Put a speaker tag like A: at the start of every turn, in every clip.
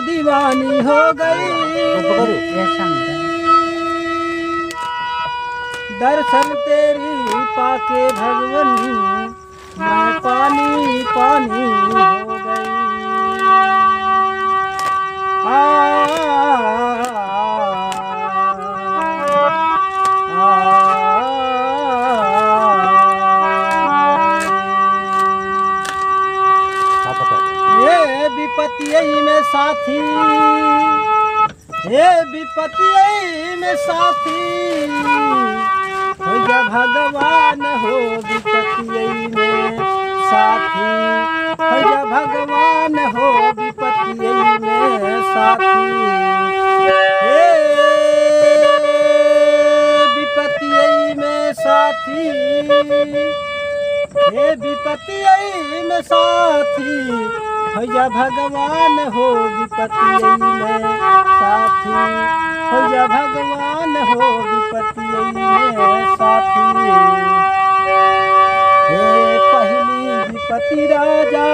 A: दीवानी हो गई। दर्शन तेरी पाके भगवन मैं पानी पानी हो गई। ये विपत्ति में साथी, ये विपत्ति में साथी हो जा भगवान हो। विपत्ति में साथी हो जा भगवान हो। विपत्ति में साथी हे विपत्ति में साथी, हे विपत्ति में साथी हो जा भगवान हो। विपत्ति में साथी हो जा भगवान हो। विपत्ति में साथी हे पहली विपत्ति राजा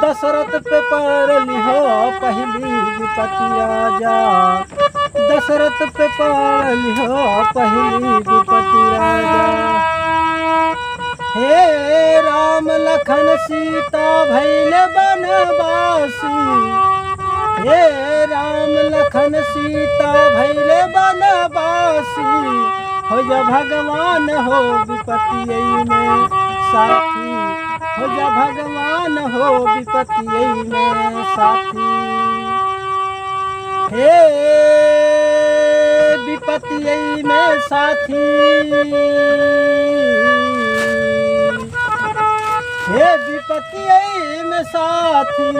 A: दशरथ पे पड़ली हो। पहली विपत्ति राजा दशरथ पे पड़ली हो। पहली विपत्ति राजा हे राम लखन सीता भैल बनवासी। हे राम लखन सीता भैल बनवासी हो जा भगवान हो। विपत्ति में साथी हो जा भगवान हो। विपत्ति में साथी हे विपत्ति में साथी, हे विपत्ति में साथी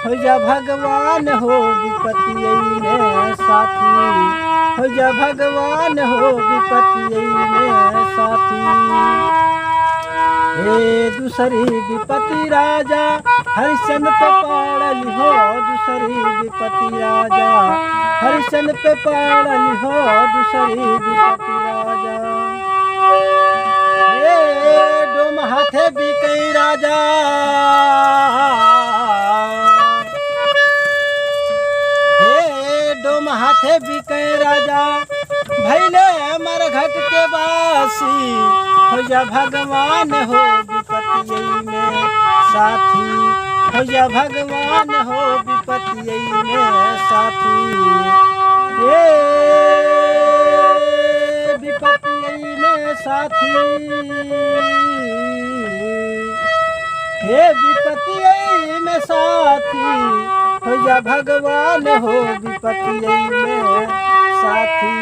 A: हो जा भगवान हो। विपत्ति में साथी हो जा भगवान हो। विपत्ति में साथी हे दूसरी विपत्ति राजा हरिश्चंद्र पे पड़ली हो। दूसरी विपत्ति राजा हरिश्चंद्र पे पड़ली हो। दूसरी विपत्ति राजा हे डोम हाथे बिकई राजा। हे डोम हाथे बिकई राजा भैले मरघट के बासी हो जा भगवान हो। विपत्ति में साथी हो जा भगवान हो। विपत्ति में साथी हे विपत्ति में साथी, हे विपत्ति में साथी हो जा भगवान हो। विपत्ति में साथी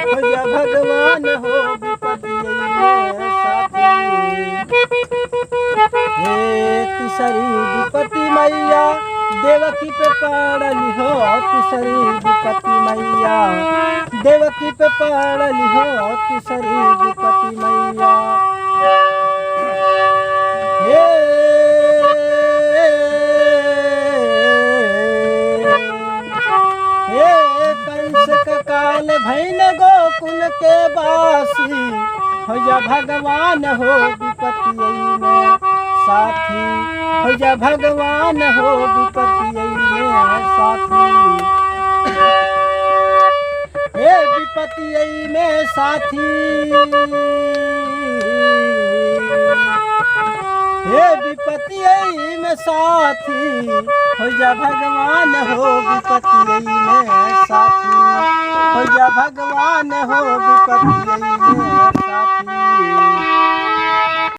A: हो जा भगवान हो। विपत्ति में साथी हे तीसरी विपत्ति मैया देवकी पे पड़ली हो। तीसरी विपत्ति मैया देवकी पे पड़ली हो। तीसरी विपत्ति मैया हे कंस का काल भैन गोकुल के बासी हो जा भगवान हो। विपत्ति में साथी हो जा भगवान हो। विपत्ति में साथी हे विपत्ति में साथी, हे विपत्ति में साथी हो जा भगवान हो। विपत्ति में साथी हो जा भगवान हो। विपत्ति